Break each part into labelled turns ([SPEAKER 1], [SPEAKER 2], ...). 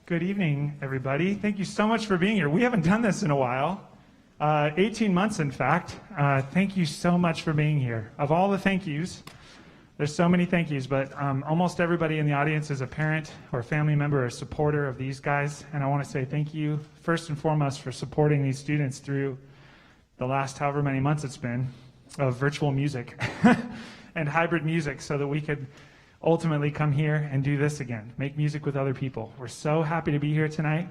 [SPEAKER 1] Good evening, everybody. Thank you so much for being here. We haven't done this in a while, 18 months, in fact. Thank you so much for being here. Of all the thank yous, there's so many thank yous, but almost everybody in the audience is a parent or a family member or a supporter of these guys, and I want to say thank you first and foremost for supporting these students through the last however many months it's been of virtual music and hybrid music so that we could ultimately come here and do this again, make music with other people. We're so happy to be here tonight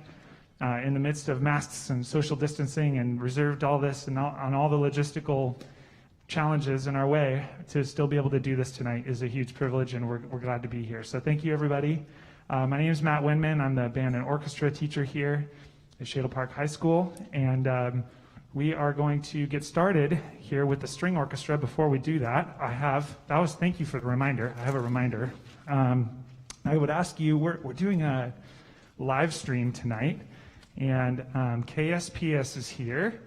[SPEAKER 1] in the midst of masks and social distancing and reserved all this and on all the logistical challenges in our way. To still be able to do this tonight is a huge privilege, and we're glad to be here. So thank you, everybody. My name is Matt Wenman. I'm the band and orchestra teacher here at Shadle Park High School, and we are going to get started here with the string orchestra. Before we do that, thank you for the reminder. I have a reminder. I would ask you, we're doing a live stream tonight, and KSPS is here,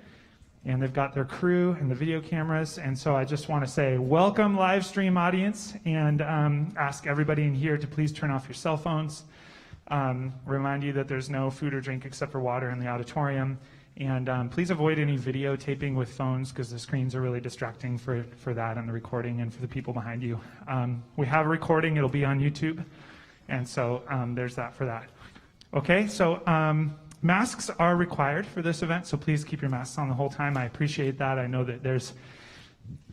[SPEAKER 1] and they've got their crew and the video cameras, and so I just want to say welcome, live stream audience, and ask everybody in here to please turn off your cell phones. Remind you that there's no food or drink except for water in the auditorium. And please avoid any videotaping with phones because the screens are really distracting for that and the recording and for the people behind you. We have a recording. It'll be on YouTube. And so there's that for that. Okay, so masks are required for this event, so please keep your masks on the whole time. I appreciate that. I know that there's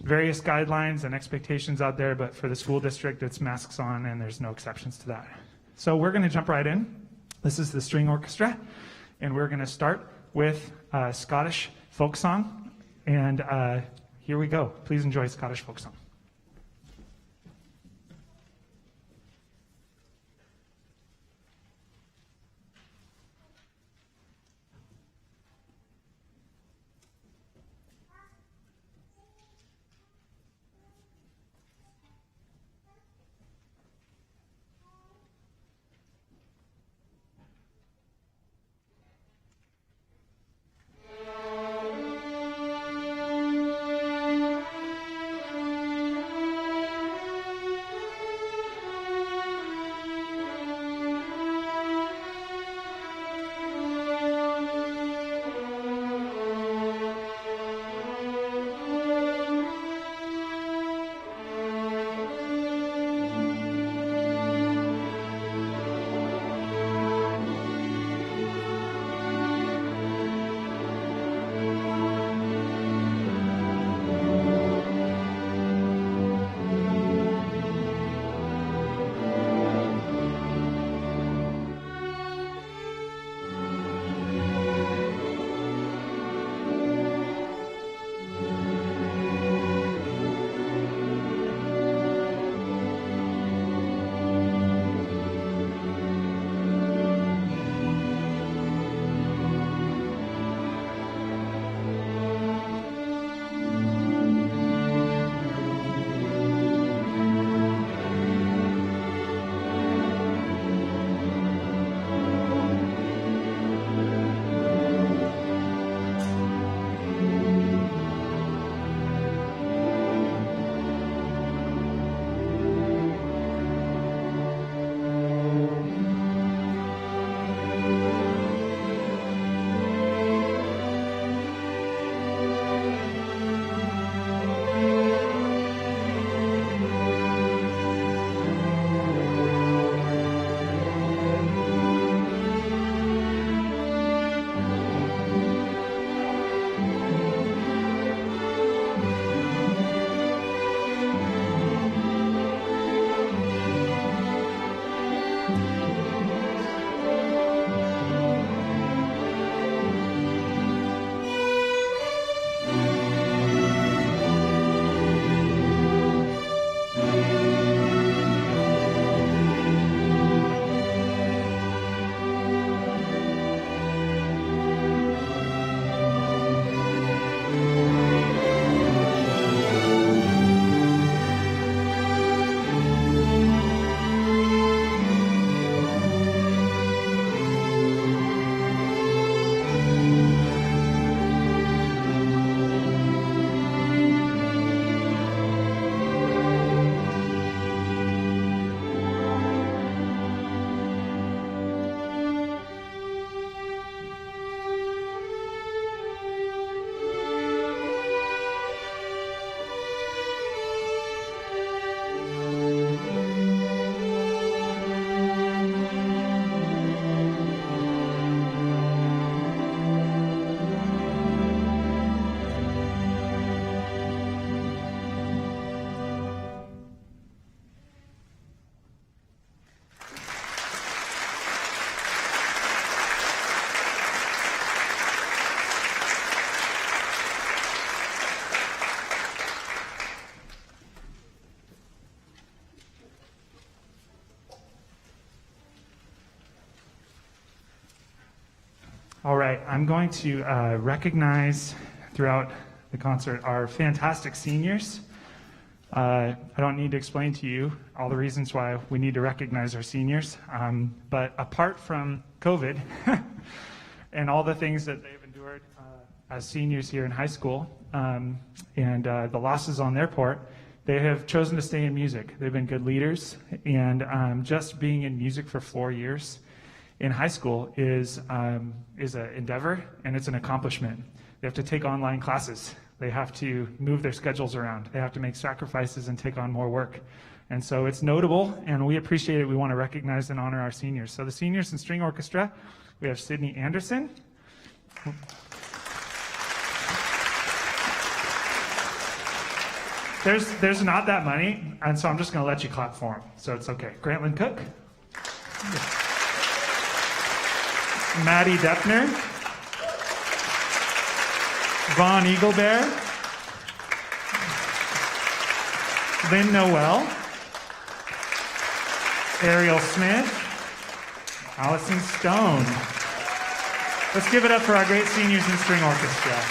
[SPEAKER 1] various guidelines and expectations out there, but for the school district, it's masks on, and there's no exceptions to that. So we're going to jump right in. This is the string orchestra, and we're going to start with Scottish folk song, and here we go. Please enjoy Scottish folk song. All right, I'm going to recognize throughout the concert our fantastic seniors. I don't need to explain to you all the reasons why we need to recognize our seniors, but apart from COVID and all the things that they've endured as seniors here in high school, and the losses on their part, they have chosen to stay in music. They've been good leaders, and just being in music for 4 years in high school is an endeavor, and it's an accomplishment. They have to take online classes. They have to move their schedules around. They have to make sacrifices and take on more work. And so it's notable, and we appreciate it. We want to recognize and honor our seniors. So the seniors in string orchestra, we have Sydney Anderson. There's not that many, and so I'm just going to let you clap for them. So it's okay. Grantlin Cook. Maddie Deppner, Vaughn Eaglebear, Lynn Noel, Ariel Smith, Allison Stone. Let's give it up for our great seniors in string orchestra.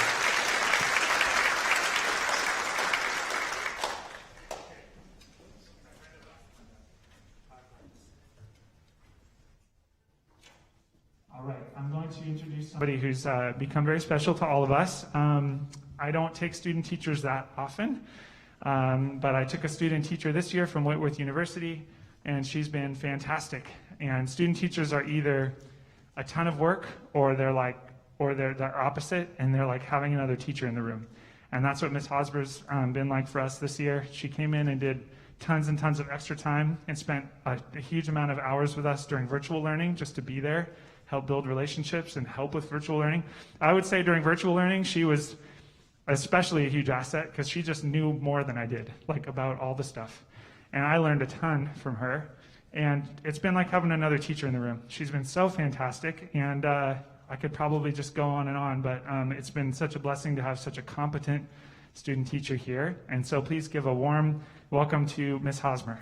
[SPEAKER 1] Somebody who's become very special to all of us. I don't take student teachers that often, but I took a student teacher this year from Whitworth University, and she's been fantastic. And student teachers are either a ton of work, or they're opposite, and they're like having another teacher in the room. And that's what Ms. Hosber's been like for us this year. She came in and did tons and tons of extra time and spent a huge amount of hours with us during virtual learning just to be there, help build relationships, and help with virtual learning. I would say during virtual learning, she was especially a huge asset because she just knew more than I did, like about all the stuff. And I learned a ton from her. And it's been like having another teacher in the room. She's been so fantastic, and I could probably just go on and on, but it's been such a blessing to have such a competent student teacher here. And so please give a warm welcome to Ms. Hosmer.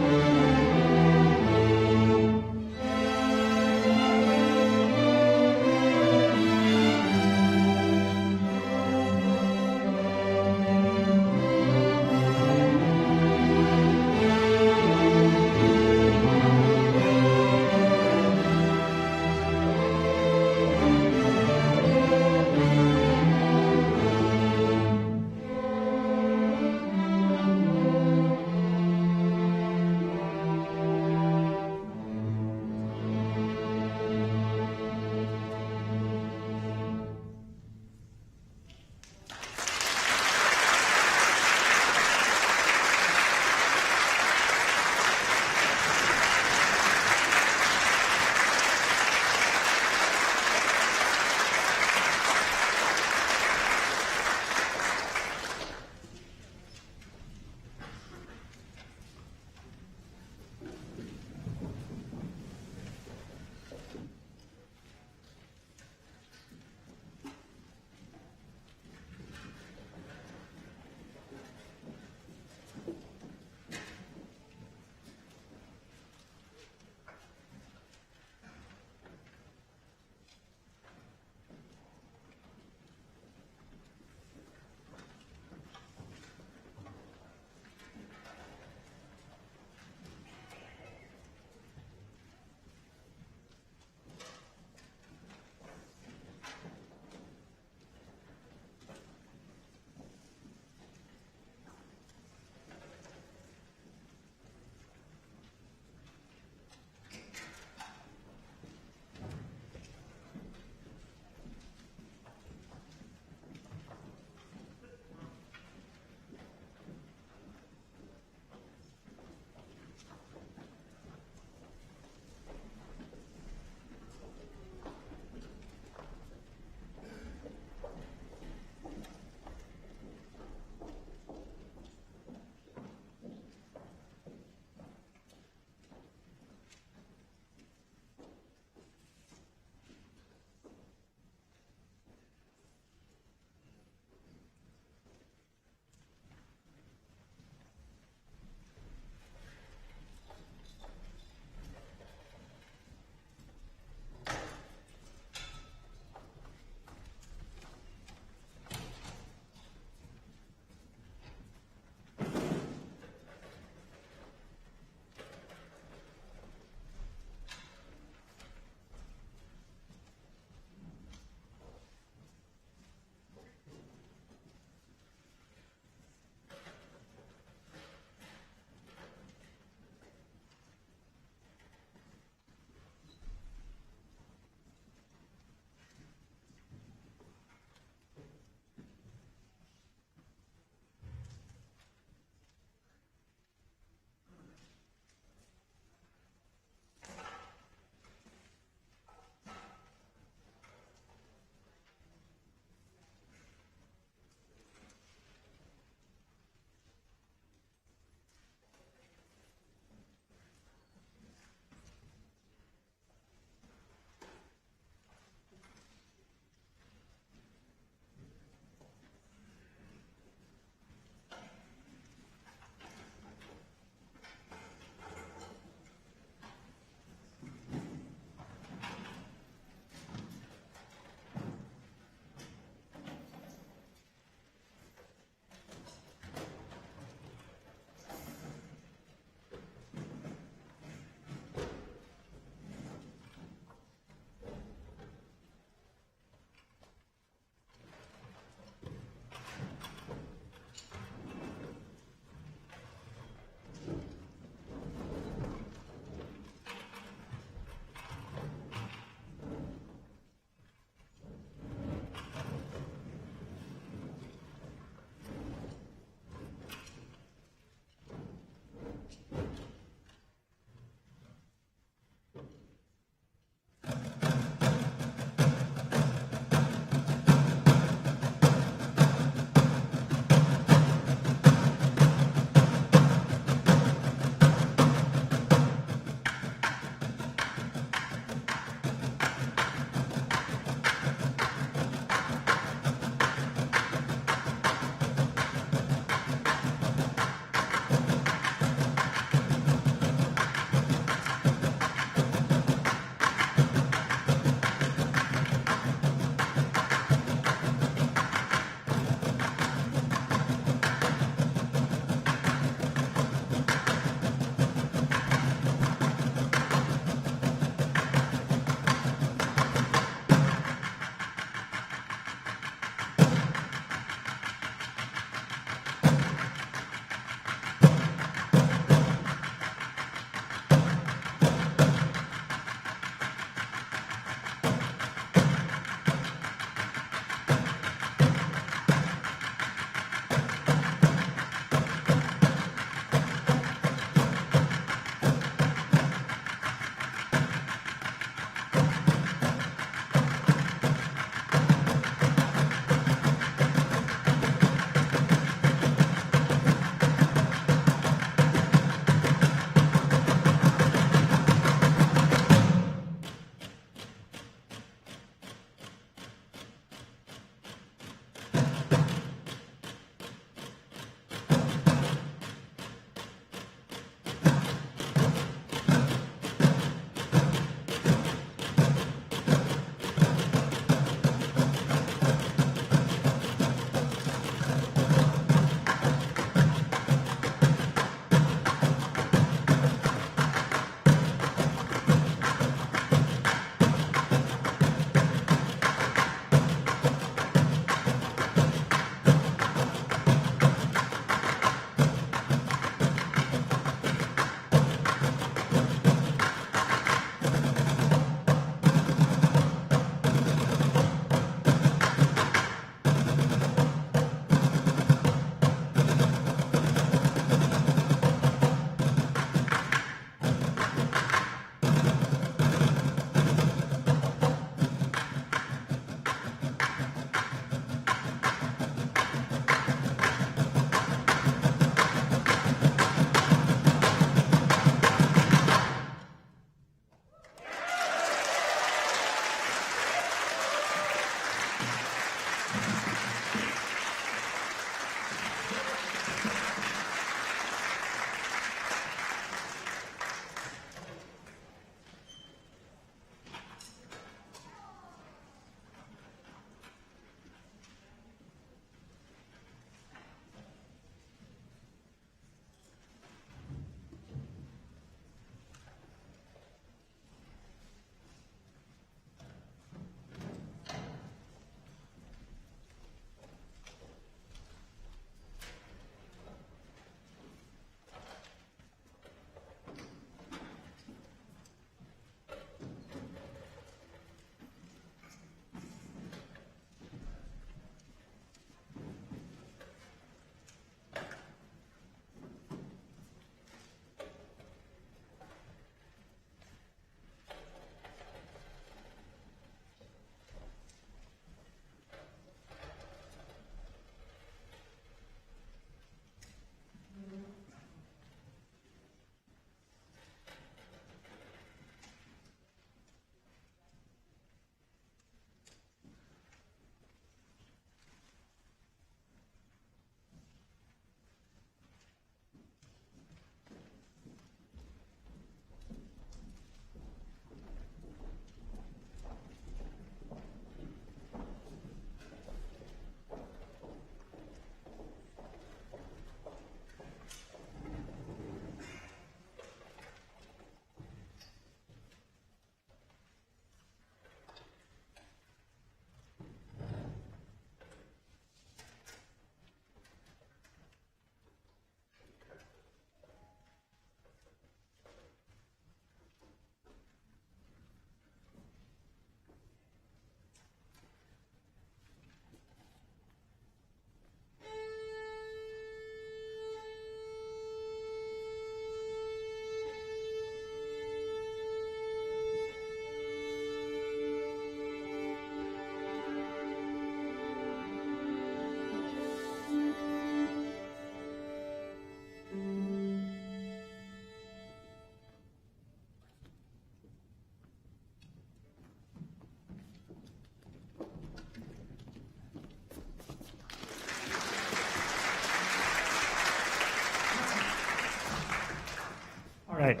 [SPEAKER 1] right.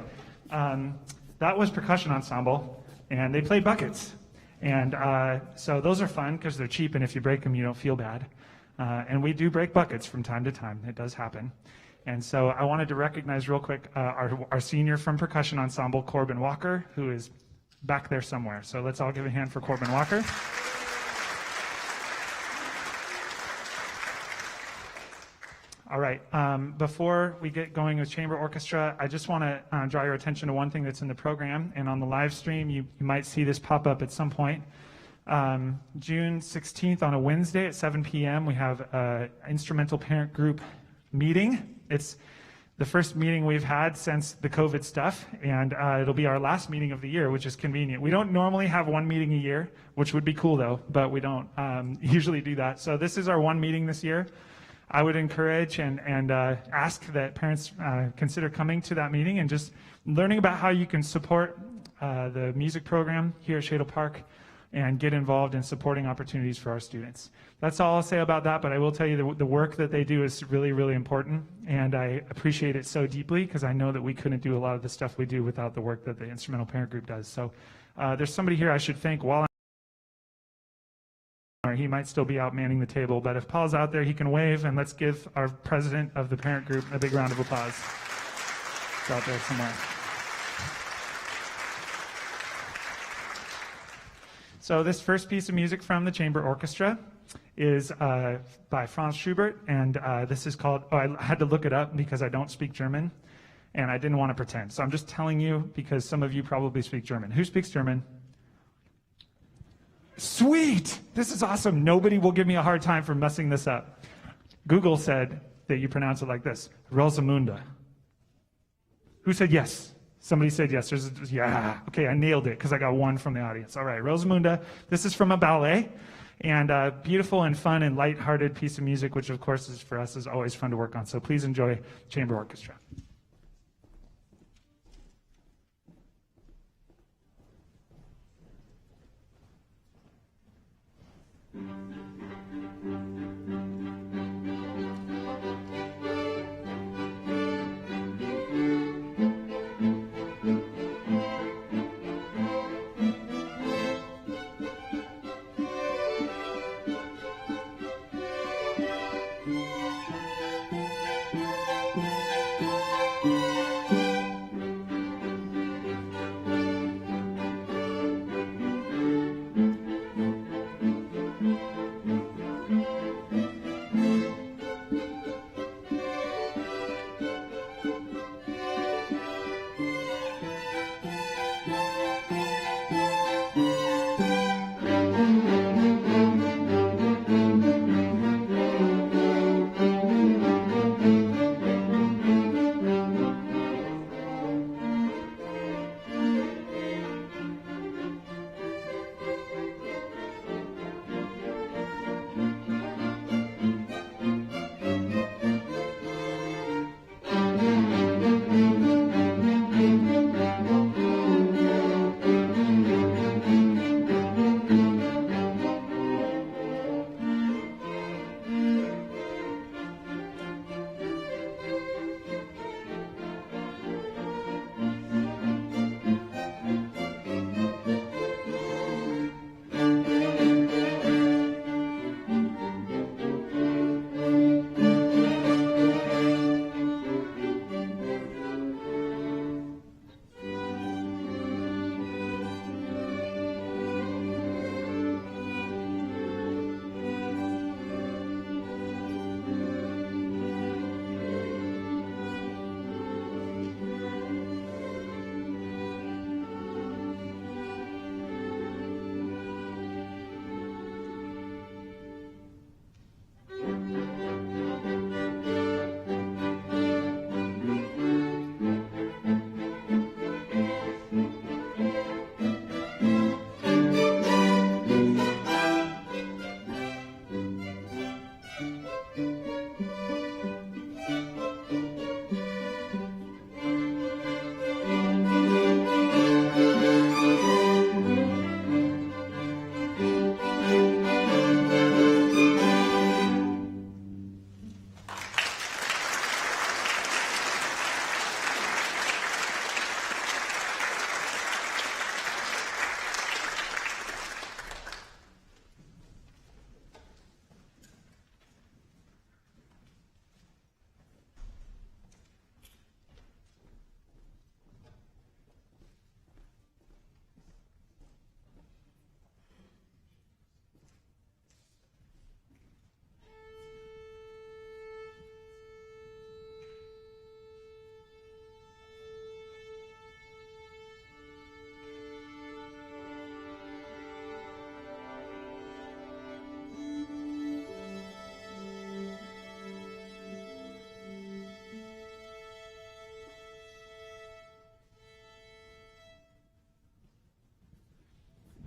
[SPEAKER 1] That was percussion ensemble, and they played buckets. And so those are fun because they're cheap, and if you break them, you don't feel bad. And we do break buckets from time to time. It does happen. And so I wanted to recognize real quick our senior from percussion ensemble, Corbin Walker, who is back there somewhere. So let's all give a hand for Corbin Walker. All right, before we get going with chamber orchestra, I just want to draw your attention to one thing that's in the program, and on the live stream, you might see this pop up at some point. June 16th on a Wednesday at 7 p.m., we have an instrumental parent group meeting. It's the first meeting we've had since the COVID stuff, and it'll be our last meeting of the year, which is convenient. We don't normally have one meeting a year, which would be cool though, but we don't usually do that. So this is our one meeting this year. I would encourage and ask that parents consider coming to that meeting and just learning about how you can support the music program here at Shadle Park and get involved in supporting opportunities for our students. That's all I'll say about that, but I will tell you the work that they do is really, really important, and I appreciate it so deeply because I know that we couldn't do a lot of the stuff we do without the work that the Instrumental Parent Group does. So there's somebody here I should thank while he might still be out manning the table, but if Paul's out there, he can wave, and let's give our president of the parent group a big round of applause. He's out there somewhere. So this first piece of music from the chamber orchestra is by Franz Schubert, and this is called, I had to look it up because I don't speak German, and I didn't want to pretend. So I'm just telling you because some of you probably speak German. Who speaks German? Sweet! This is awesome. Nobody will give me a hard time for messing this up. Google said that you pronounce it like this, Rosamunde. Who said yes? Somebody said yes. Yeah. Okay, I nailed it because I got one from the audience. All right, Rosamunde. This is from a ballet, and a beautiful and fun and light-hearted piece of music, which of course is for us is always fun to work on. So please enjoy chamber orchestra.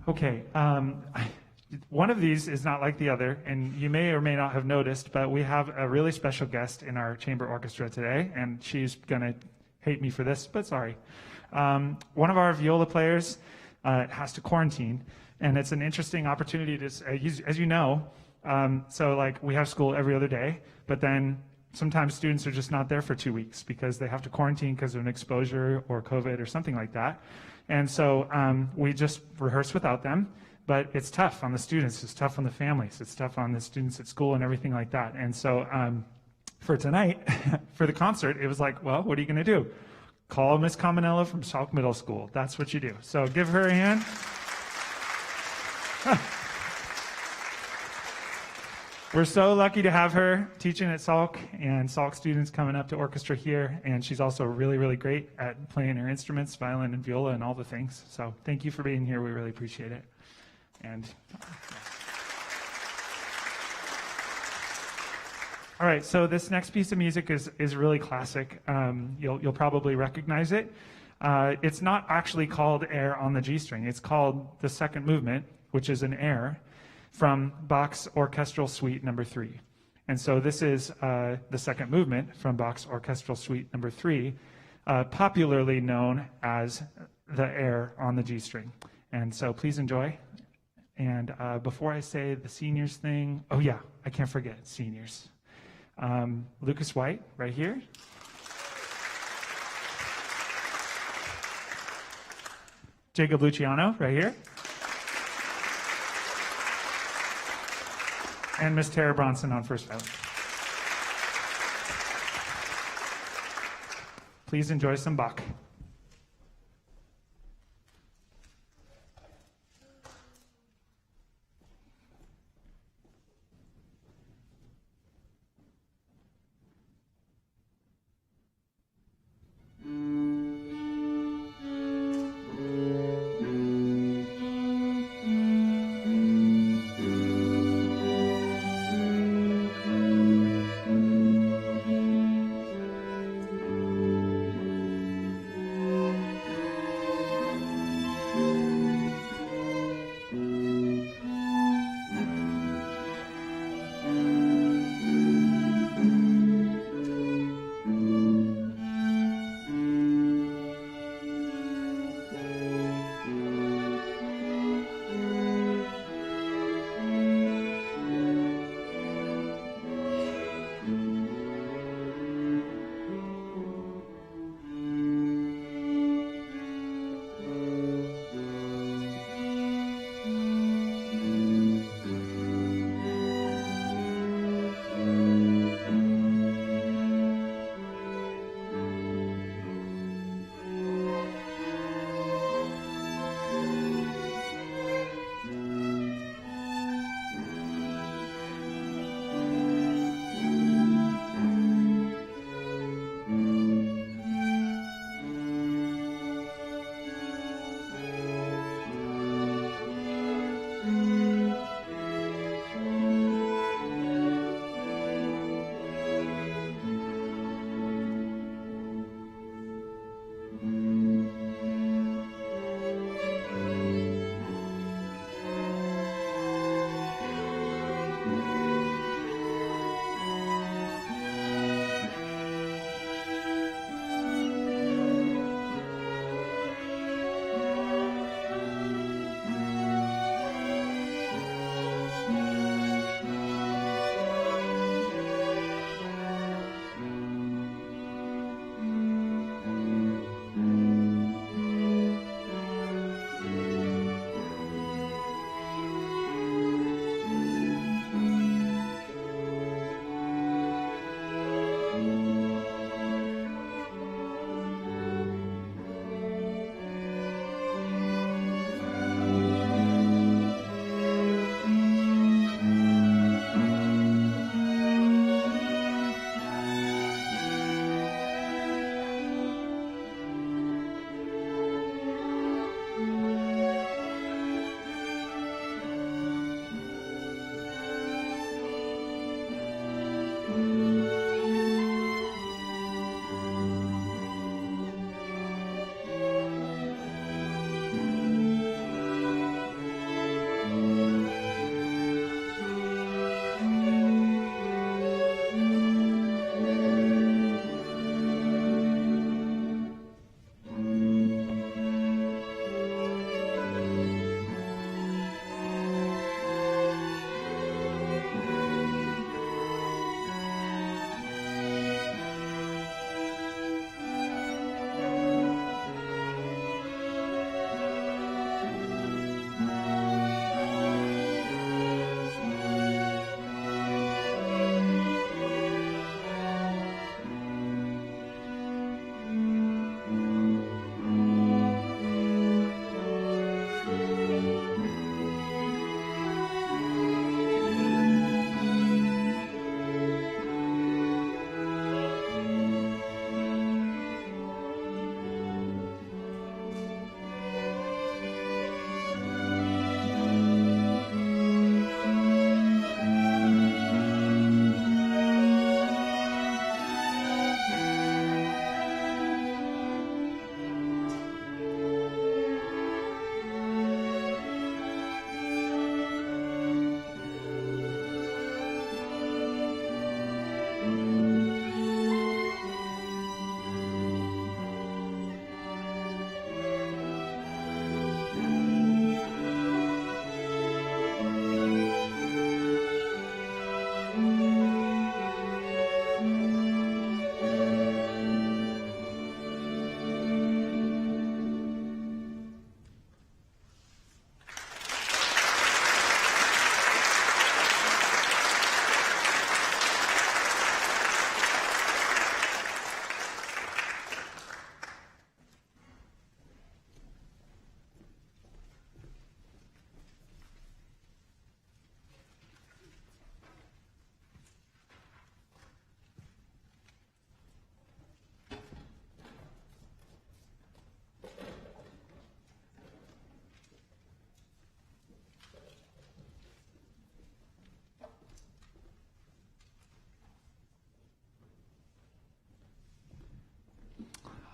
[SPEAKER 1] Okay. One of these is not like the other, and you may or may not have noticed, but we have a really special guest in our chamber orchestra today, and she's going to hate me for this, but sorry. One of our viola players has to quarantine, and it's an interesting opportunity to, as you know, so like we have school every other day, but then sometimes students are just not there for 2 weeks because they have to quarantine because of an exposure or COVID or something like that. And so we just rehearse without them. But it's tough on the students, it's tough on the families, it's tough on the students at school and everything like that. And so for tonight, for the concert, it was like, well, what are you going to do? Call Miss Cominello from Salk Middle School. That's what you do. So give her a hand. We're so lucky to have her teaching at Salk, and Salk students coming up to orchestra here. And she's also really, really great at playing her instruments, violin and viola and all the things. So thank you for being here. We really appreciate it. And all right, so this next piece of music is really classic. You'll probably recognize it. It's not actually called Air on the G string. It's called the second movement, which is an air from Bach's Orchestral Suite Number 3. And so this is the second movement from Bach's Orchestral Suite Number 3, popularly known as the Air on the G string. And so please enjoy. And before I say the seniors thing, oh yeah, I can't forget seniors. Lucas White, right here. Jacob Luciano, right here. And Miss Tara Bronson on first violin. Please enjoy some Bach.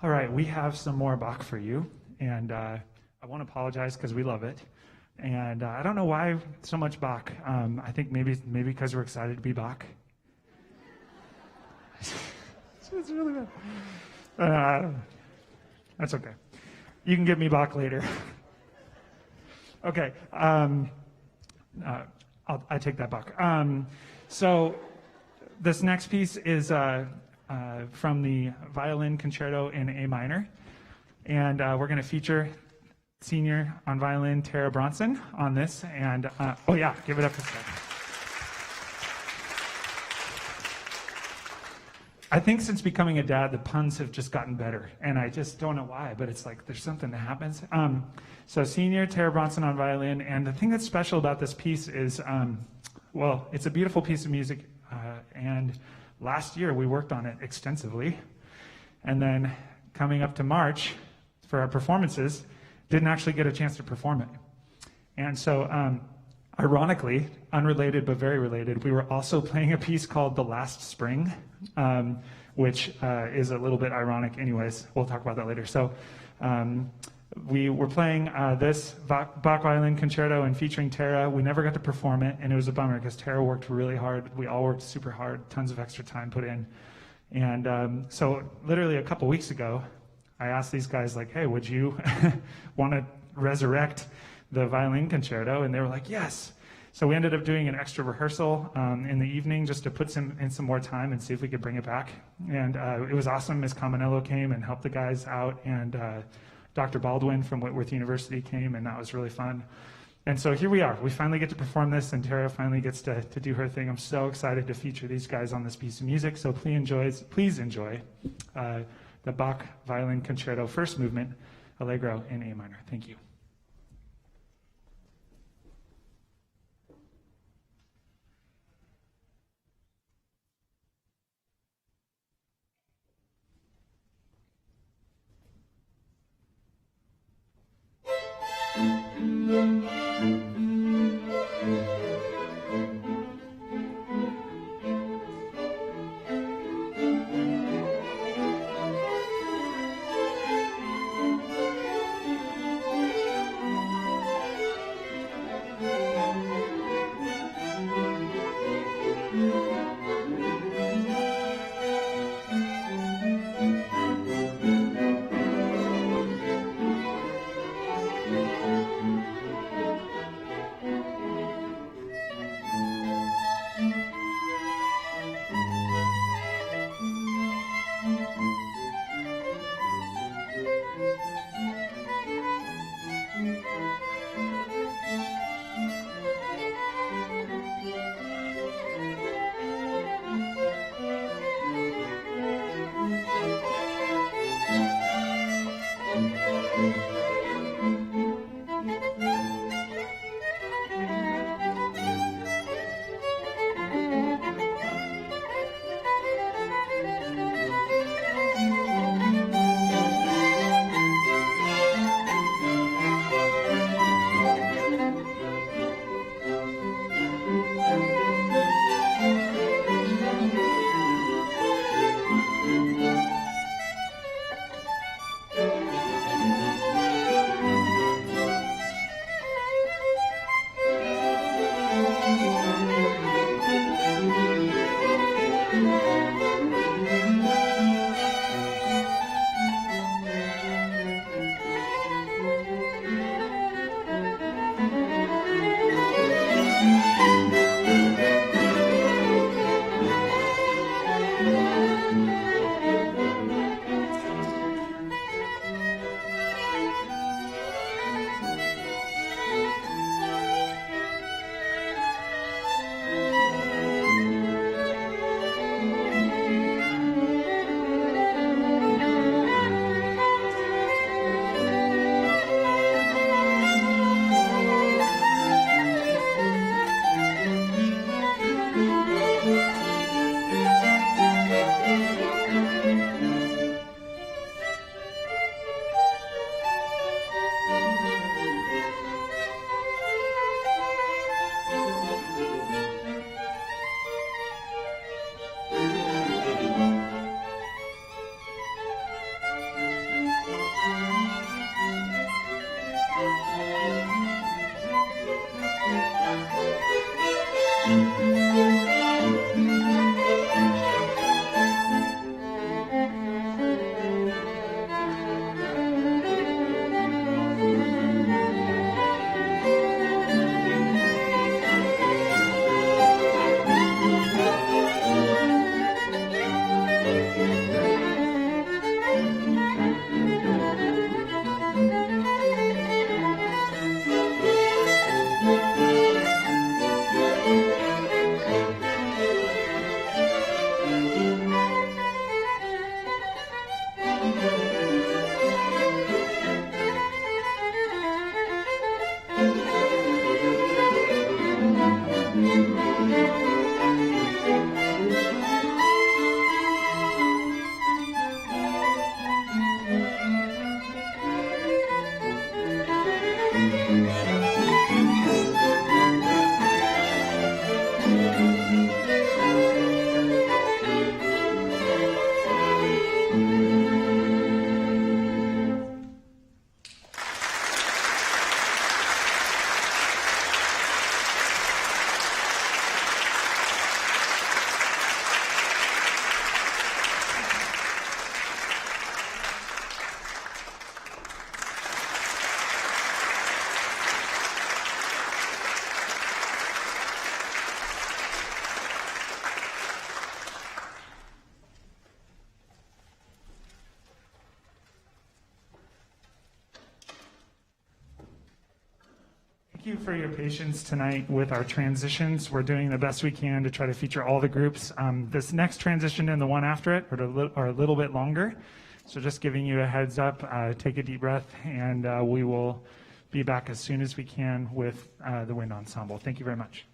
[SPEAKER 1] All right, we have some more Bach for you, and I won't apologize because we love it. And I don't know why so much Bach. I think maybe because we're excited to be Bach. It's really bad. That's okay. You can give me Bach later. Okay. I take that back. So this next piece is from the violin concerto in A minor, and we're going to feature senior on violin Tara Bronson on this. And oh yeah, give it up for Tara. I think since becoming a dad, the puns have just gotten better, and I just don't know why, but it's like there's something that happens. So senior Tara Bronson on violin, and the thing that's special about this piece is, well, it's a beautiful piece of music, and last year we worked on it extensively, and then coming up to March for our performances, didn't actually get a chance to perform it. And so, ironically, unrelated but very related, we were also playing a piece called The Last Spring, which is a little bit ironic anyways. We'll talk about that later. So we were playing this Bach violin concerto and featuring Tara. We never got to perform it, and it was a bummer because Tara worked really hard. We all worked super hard, tons of extra time put in. And so literally a couple weeks ago, I asked these guys, like, hey, would you want to resurrect the violin concerto? And they were like, yes. So we ended up doing an extra rehearsal in the evening just to put in some more time and see if we could bring it back. And it was awesome. Ms. Caminello came and helped the guys out, and Dr. Baldwin from Whitworth University came, and that was really fun. And so here we are. We finally get to perform this, and Tara finally gets to do her thing. I'm so excited to feature these guys on this piece of music. So please enjoy the Bach Violin Concerto First Movement, Allegro in A minor. Thank you. Thank you for your patience tonight with our transitions. We're doing the best we can to try to feature all the groups. This next transition and the one after it are a little bit longer. So just giving you a heads up, take a deep breath, and we will be back as soon as we can with the wind ensemble. Thank you very much.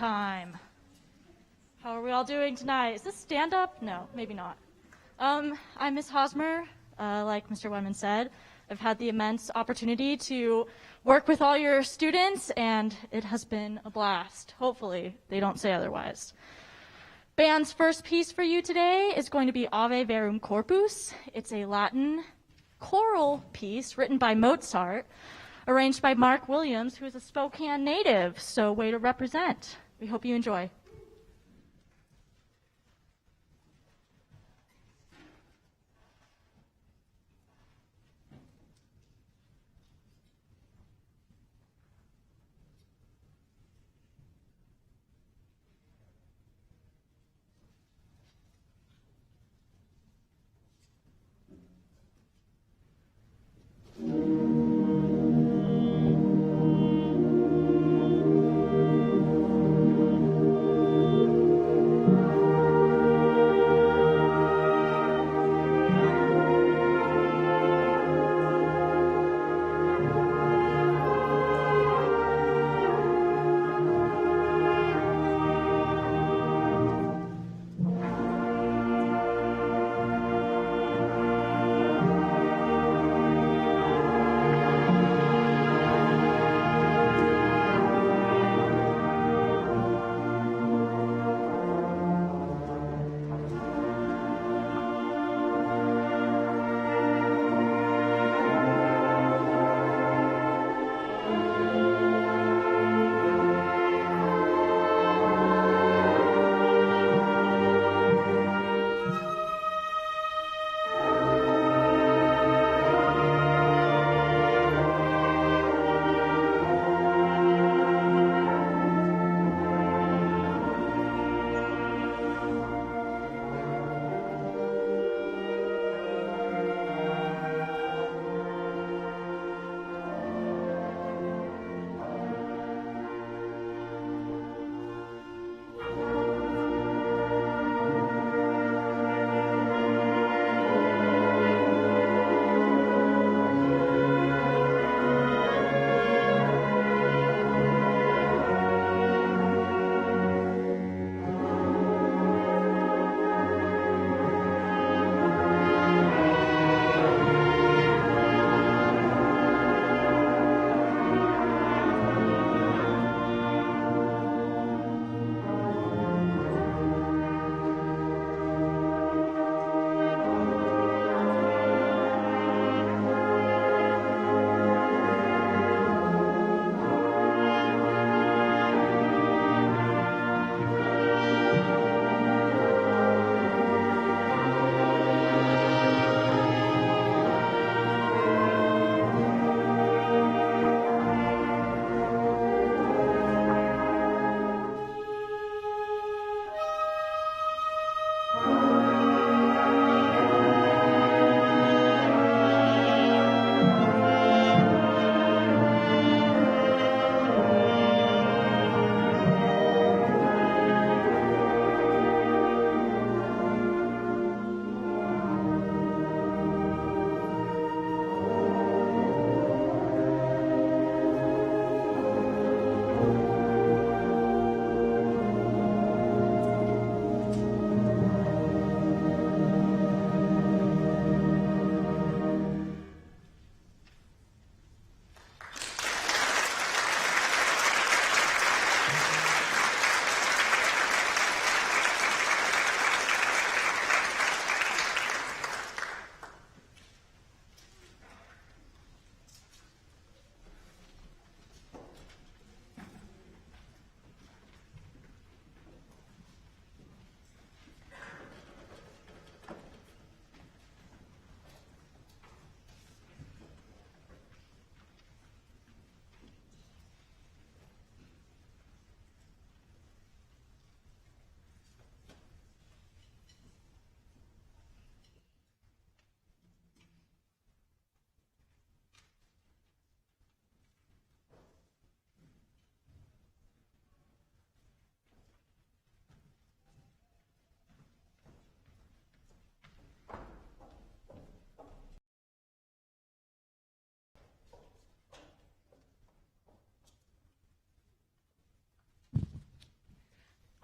[SPEAKER 2] time. How are we all doing tonight? Is this stand-up? No, maybe not. I'm Ms. Hosmer. Like Mr. Wenman said, I've had the immense opportunity to work with all your students, and it has been a blast. Hopefully, they don't say otherwise. Band's first piece for you today is going to be Ave Verum Corpus. It's a Latin choral piece written by Mozart, arranged by Mark Williams, who is a Spokane native, so way to represent. We hope you enjoy.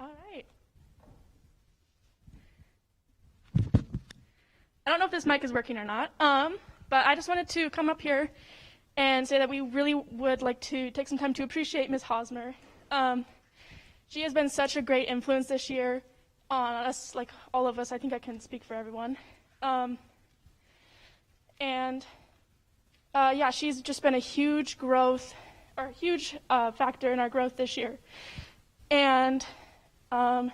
[SPEAKER 3] All right. I don't know if this mic is working or not, but I just wanted to come up here and say that we really would like to take some time to appreciate Ms. Hosmer. She has been such a great influence this year on us, like all of us. I think I can speak for everyone. Yeah, she's just been a huge factor in our growth this year. And I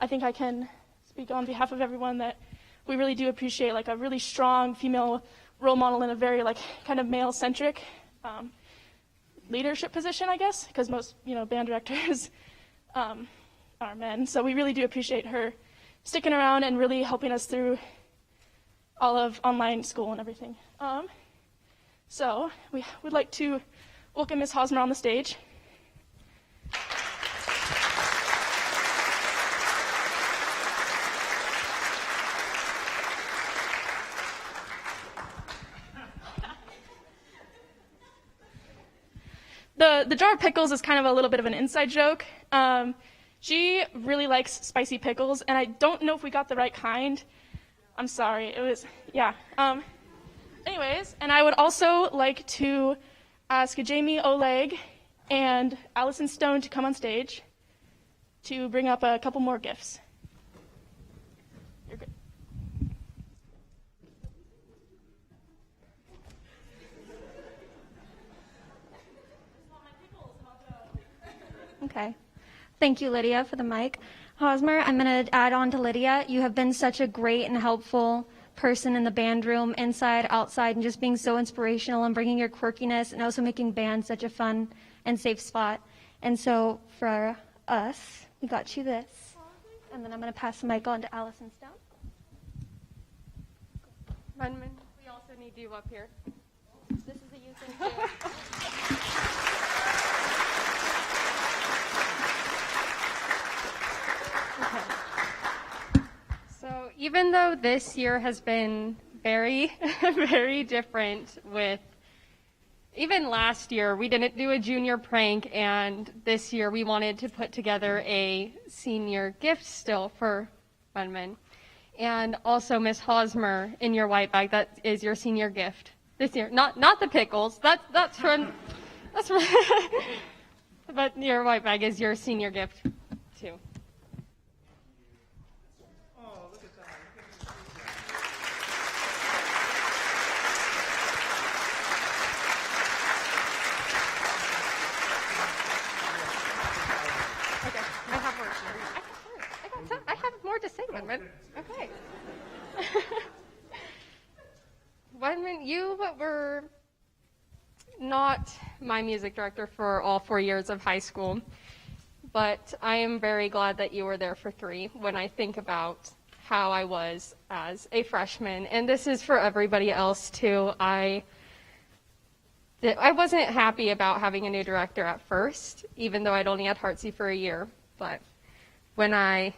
[SPEAKER 3] think I can speak on behalf of everyone that we really do appreciate like a really strong female role model in a very like kind of male-centric leadership position, I guess, because most band directors are men. So we really do appreciate her sticking around and really helping us through all of online school and everything. So we would like to welcome Ms. Hosmer on the stage. The jar of pickles is kind of a little bit of an inside joke. She really likes spicy pickles, and I don't know if we got the right kind. I'm sorry. It was, yeah. Anyways, and I would also like to ask Jamie Oleg and Allison Stone to come on stage to bring up a couple more gifts. You're good.
[SPEAKER 4] Okay. Thank you, Lydia, for the mic. Hosmer, I'm going to add on to Lydia. You have been such a great and helpful person in the band room, inside, outside, and just being so inspirational and bringing your quirkiness and also making band such a fun and safe spot. And so for us, we got you this. And then I'm going to pass the mic on to Allison Stone.
[SPEAKER 5] Wenman, we also need you up here.
[SPEAKER 4] This is a you thing, too.
[SPEAKER 5] So even though this year has been very, very different with, even last year we didn't do a junior prank, and this year we wanted to put together a senior gift still for Wenman. And also Miss Hosmer, in your white bag, that is your senior gift this year. Not the pickles, that's from, but your white bag is your senior gift too. I have more to say, Wenman. Okay. Wenman, you were not my music director for all 4 years of high school, but I am very glad that you were there for 3 when I think about how I was as a freshman. And this is for everybody else, too. I wasn't happy about having a new director at first, even though I'd only had Heartsy for a year. But when I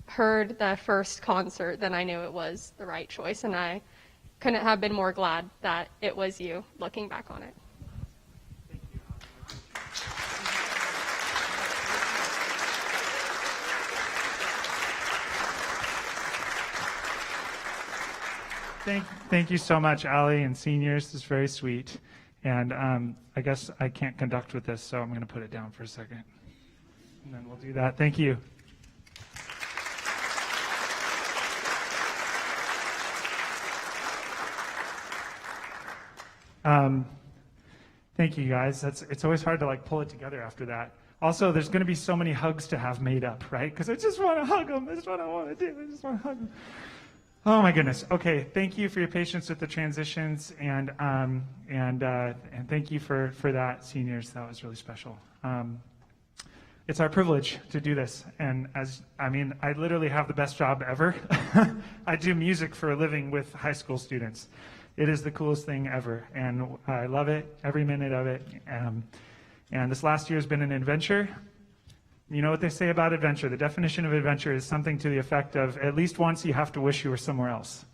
[SPEAKER 5] heard the first concert, then I knew it was the right choice, and I couldn't have been more glad that it was you, looking back on it.
[SPEAKER 1] Thank you so much, Allie and seniors. This is very sweet. And I guess I can't conduct with this, so I'm going to put it down for a second. And then we'll do that. Thank you. Thank you, guys. It's always hard to pull it together after that. Also, there's going to be so many hugs to have made up, right? Because I just want to hug them. That's what I want to do. I just want to hug them. Oh my goodness. Okay, thank you for your patience with the transitions, and thank you for that, seniors. That was really special. It's our privilege to do this, and I literally have the best job ever. I do music for a living with high school students. It is the coolest thing ever, and I love it, every minute of it. And this last year has been an adventure. You know what they say about adventure? The definition of adventure is something to the effect of, at least once you have to wish you were somewhere else.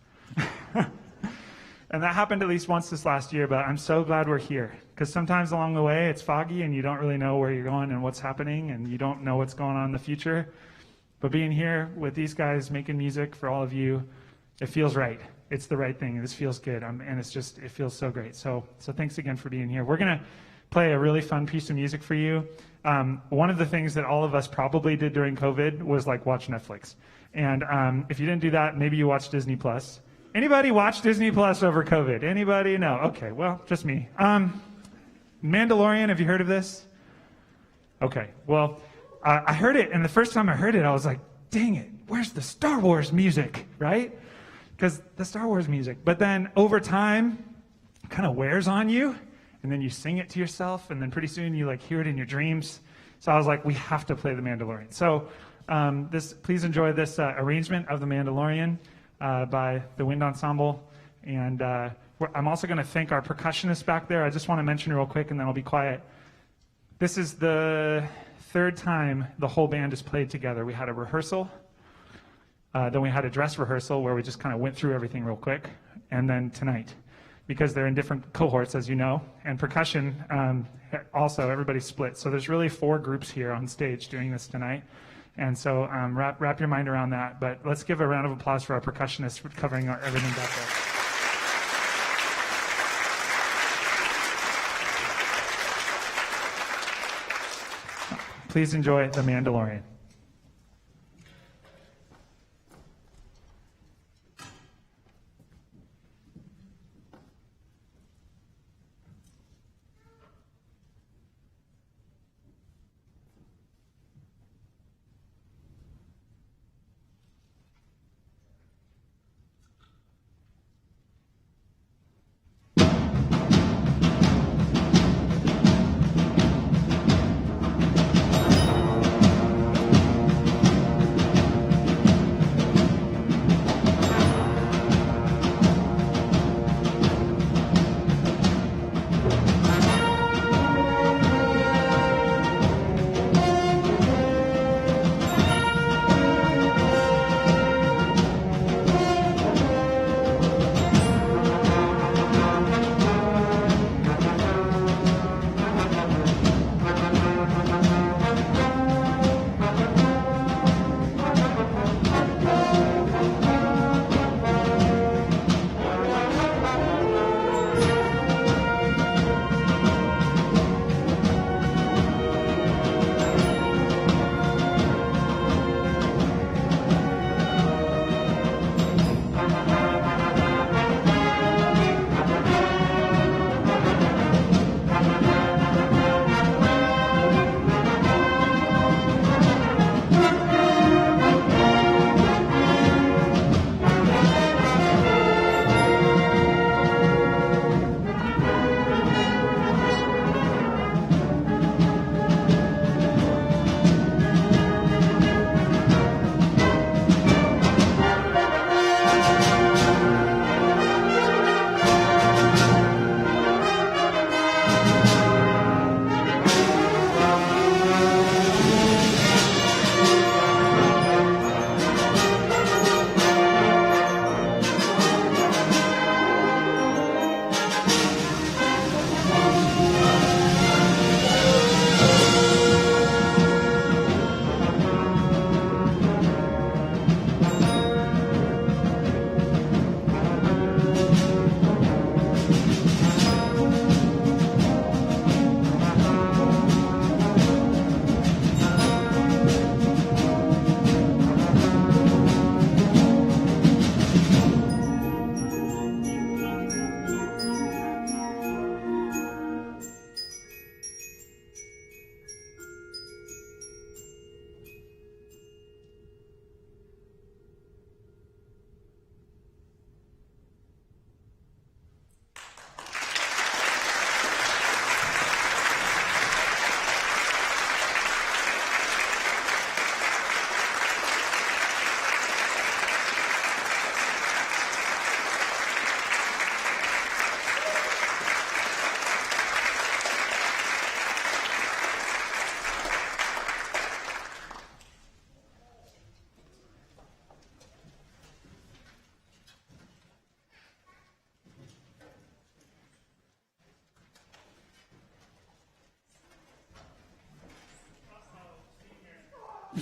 [SPEAKER 1] And that happened at least once this last year, but I'm so glad we're here. Because sometimes along the way, it's foggy and you don't really know where you're going and what's happening, and you don't know what's going on in the future. But being here with these guys making music for all of you, it feels right. It's the right thing. This feels good. And it feels so great. So thanks again for being here. We're going to play a really fun piece of music for you. One of the things that all of us probably did during COVID was like watch Netflix. And if you didn't do that, maybe you watch Disney Plus. Anybody watch Disney Plus over COVID? Anybody? No. Okay. Well, just me. Mandalorian. Have you heard of this? Okay. Well, I heard it, and the first time I heard it, I was like, dang it, where's the Star Wars music, right? Because the Star Wars music. But then over time, it kind of wears on you, and then you sing it to yourself, and then pretty soon you like hear it in your dreams. So I was like, we have to play The Mandalorian. So please enjoy this arrangement of The Mandalorian by the Wind Ensemble. And I'm also going to thank our percussionist back there. I just want to mention real quick, and then I'll be quiet. This is the third time the whole band has played together. We had a rehearsal, then we had a dress rehearsal where we just kind of went through everything real quick, and then tonight, because they're in different cohorts, as you know, and percussion also, everybody's split. So there's really 4 groups here on stage doing this tonight. And so wrap your mind around that. But let's give a round of applause for our percussionists for covering everything back there. Please enjoy The Mandalorian.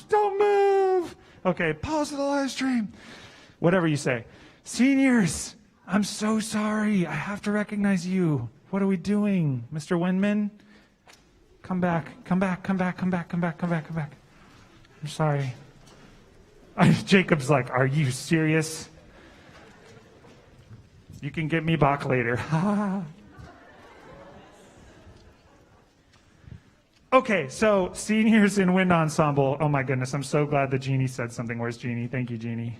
[SPEAKER 1] Don't move. Okay, pause the live stream. Whatever you say. Seniors, I'm so sorry. I have to recognize you. What are we doing? Mr. Wenman? Come back, come back, come back, come back, come back, come back, come back. I'm sorry. Jacob's like, are you serious? You can get me back later. Okay, so seniors in wind ensemble. Oh my goodness, I'm so glad that Jeannie said something. Where's Jeannie? Thank you, Jeannie.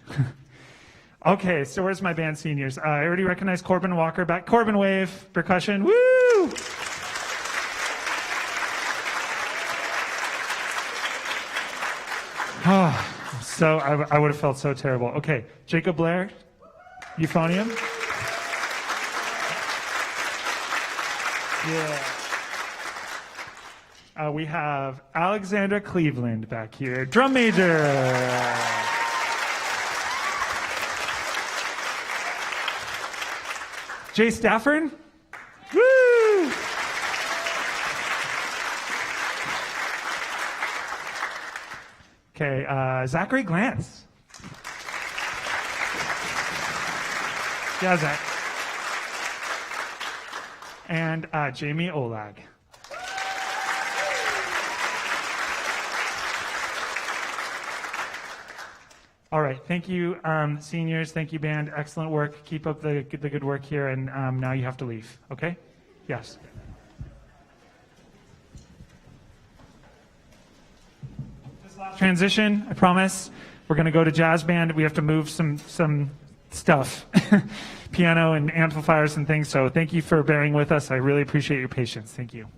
[SPEAKER 1] Okay, so where's my band seniors? I already recognize Corbin Walker back. Corbin wave, percussion. Woo! So I would have felt so terrible. Okay, Jacob Blair, euphonium. Yeah. We have Alexandra Cleveland back here, drum major. Jay Stafford. Woo! Okay, Zachary Glantz. Yeah, Zach. And Jamie Olag. All right, thank you, seniors. Thank you, band. Excellent work. Keep up the good work here. And now you have to leave. Okay? Yes. This last transition, I promise. We're going to go to jazz band. We have to move some stuff, piano and amplifiers and things. So thank you for bearing with us. I really appreciate your patience. Thank you.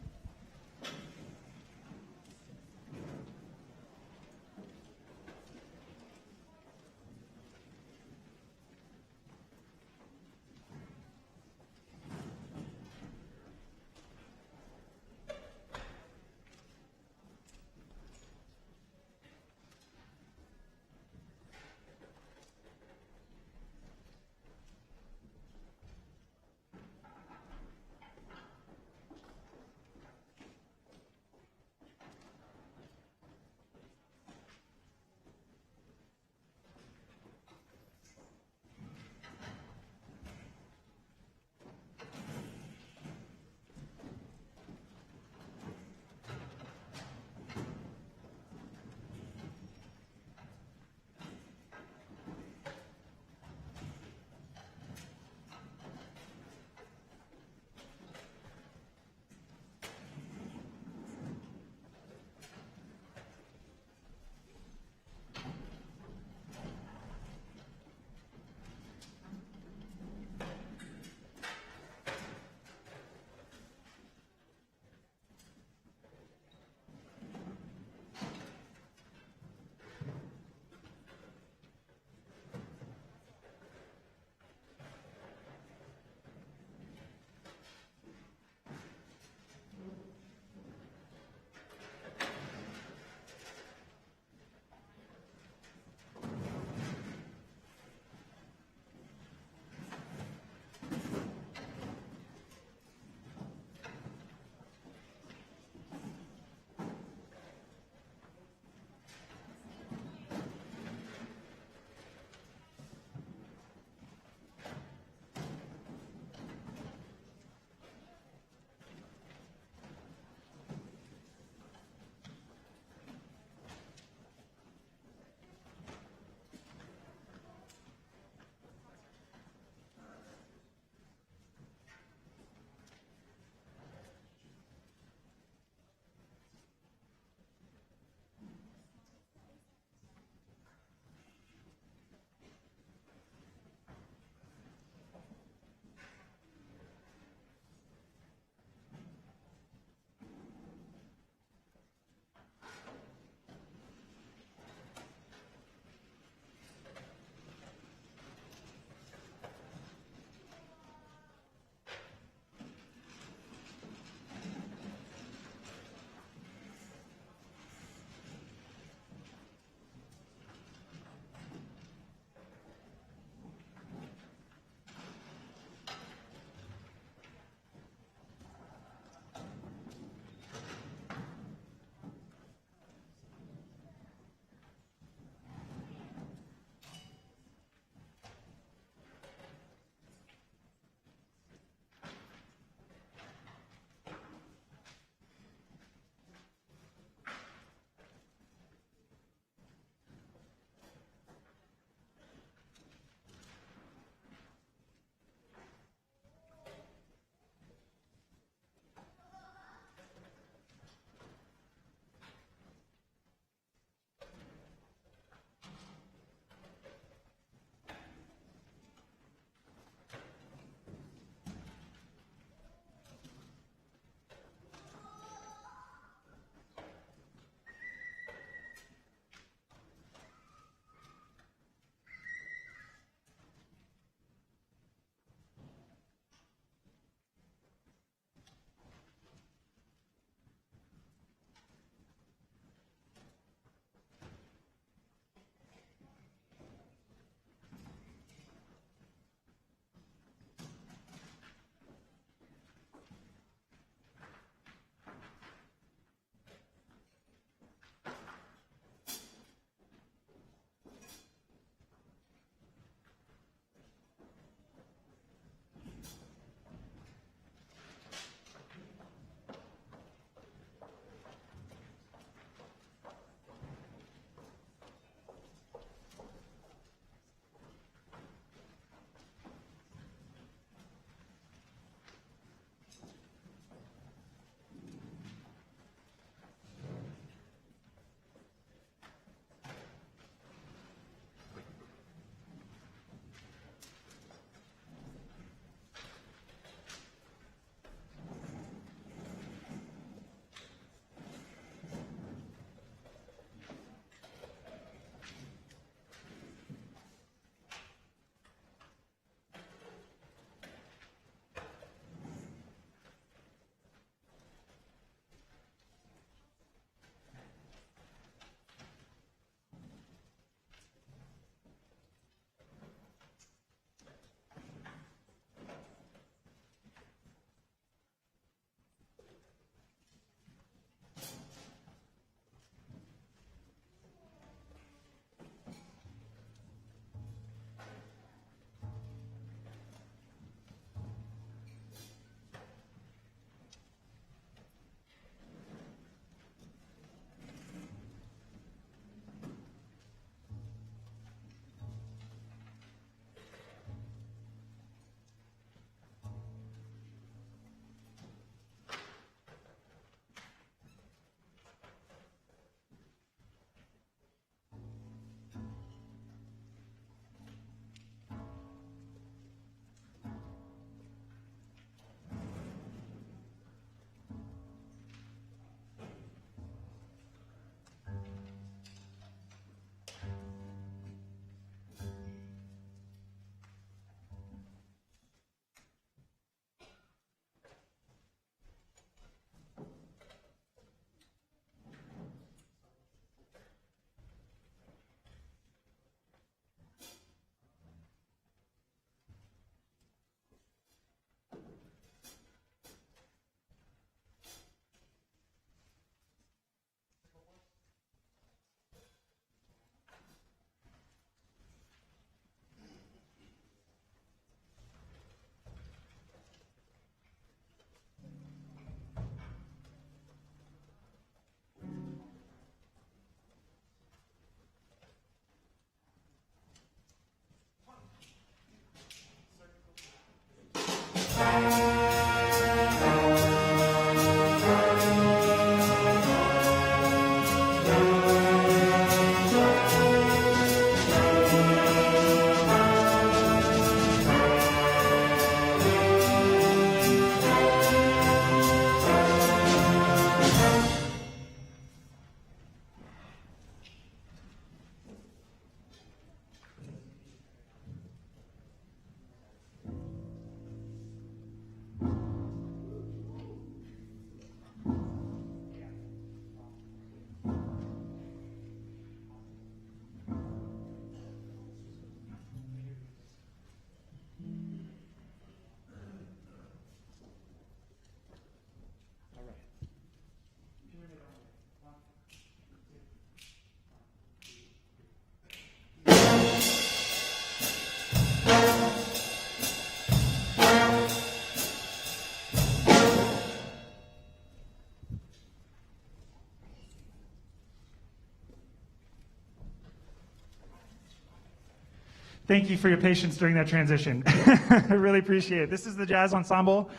[SPEAKER 1] Thank you for your patience during that transition. I really appreciate it. This is the jazz ensemble.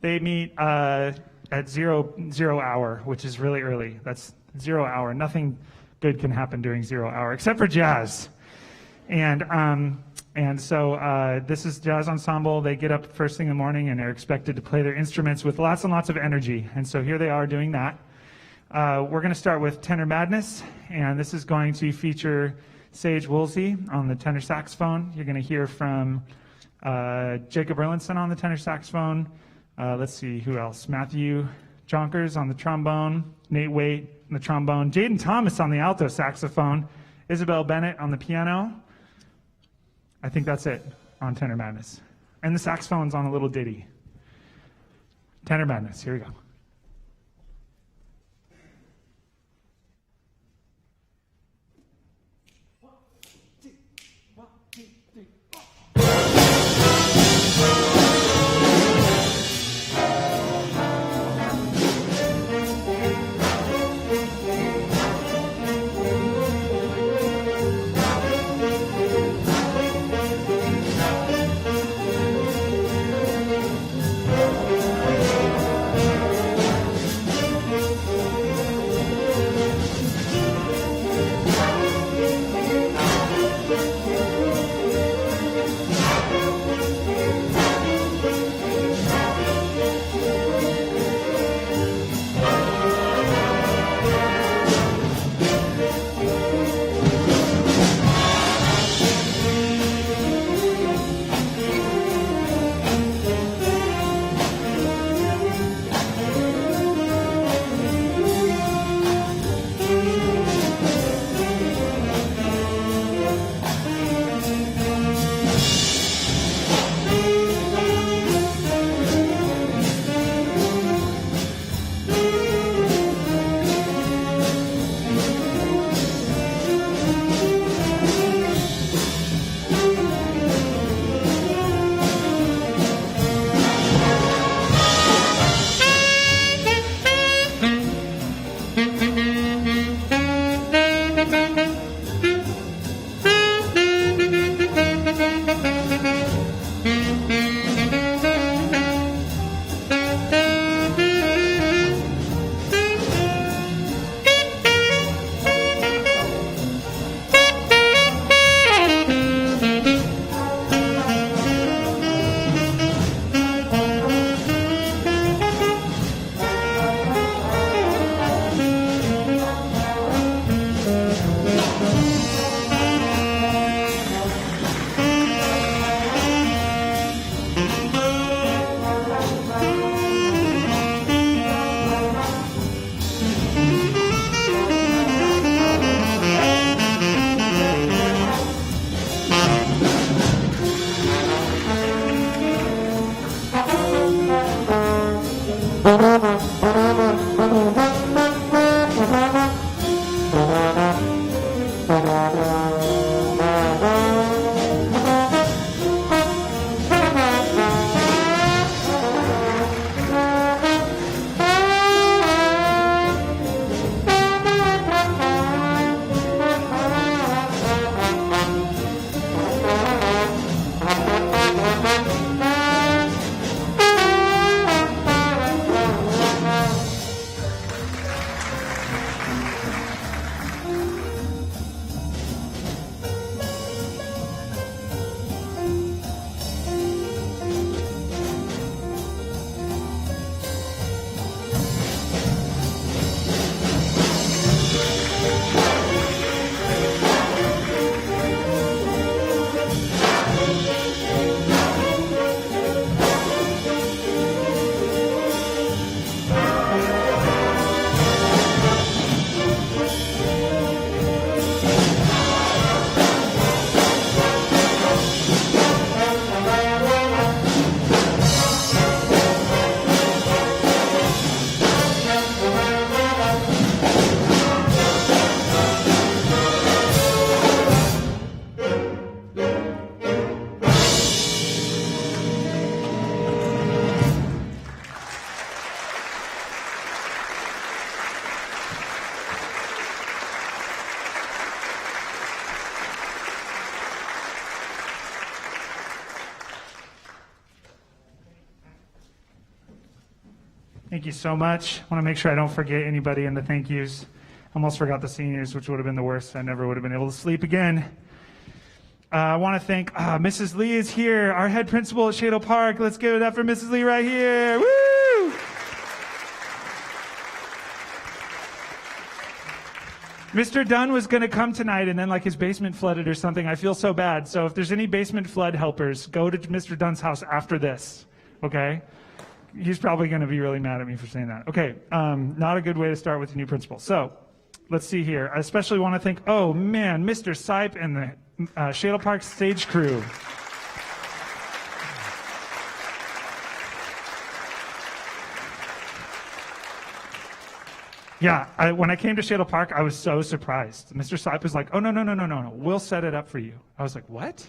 [SPEAKER 1] They meet at zero hour, which is really early. That's 0 hour. Nothing good can happen during 0 hour, except for jazz. And so this is jazz ensemble. They get up first thing in the morning and are expected to play their instruments with lots and lots of energy. And so here they are doing that. We're going to start with Tenor Madness, and this is going to feature Sage Woolsey on the tenor saxophone. You're going to hear from Jacob Erlinson on the tenor saxophone. Let's see, who else? Matthew Jonkers on the trombone. Nate Waite on the trombone. Jaden Thomas on the alto saxophone. Isabel Bennett on the piano. I think that's it on Tenor Madness. And the saxophone's on a little ditty. Tenor Madness, here we go. Thank you so much. I want to make sure I don't forget anybody in the thank yous. Almost forgot the seniors, which would have been the worst. I never would have been able to sleep again. I want to thank Mrs. Lee is here, our head principal at Shadle Park. Let's give it up for Mrs. Lee right here. Woo! Mr. Dunn was going to come tonight, and then like his basement flooded or something. I feel so bad. So if there's any basement flood helpers, go to Mr. Dunn's house after this, okay? He's probably going to be really mad at me for saying that. Okay, not a good way to start with the new principal. So let's see here. I especially want to thank, oh man, Mr. Sipe and the Shadle Park stage crew. Yeah, when I came to Shadle Park, I was so surprised. Mr. Sipe was like, oh, no, we'll set it up for you. I was like, what?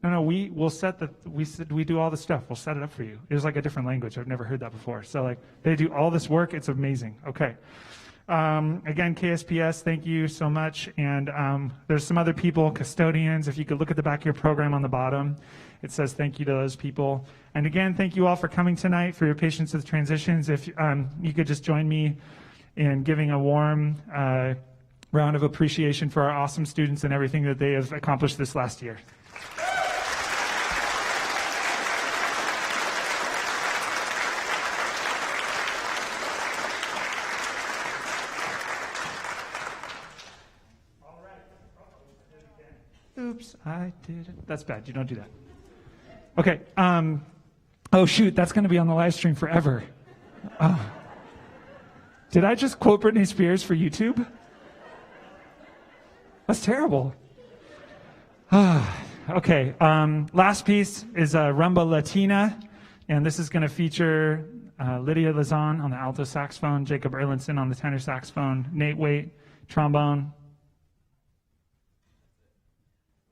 [SPEAKER 1] No, we'll set we do all the stuff. We'll set it up for you. It was like a different language. I've never heard that before. So like, they do all this work. It's amazing. Okay. Again, KSPS, thank you so much. And there's some other people, custodians. If you could look at the back of your program on the bottom, it says thank you to those people. And again, thank you all for coming tonight, for your patience with transitions. If you could just join me in giving a warm round of appreciation for our awesome students and everything that they have accomplished this last year. Oops, I did it. That's bad. You don't do that. Okay. Oh, shoot. That's going to be on the live stream forever. Did I just quote Britney Spears for YouTube? That's terrible. Okay. Last piece is Rumba Latina. And this is going to feature Lydia Lazan on the alto saxophone, Jacob Erlinson on the tenor saxophone, Nate Waite, trombone,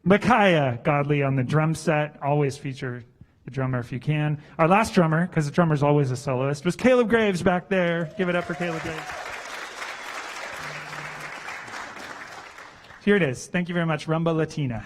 [SPEAKER 1] Micaiah Godley on the drum set. Always feature the drummer if you can. Our last drummer, because the drummer's always a soloist, was Caleb Graves back there. Give it up for Caleb Graves. Here it is. Thank you very much, Rumba Latina.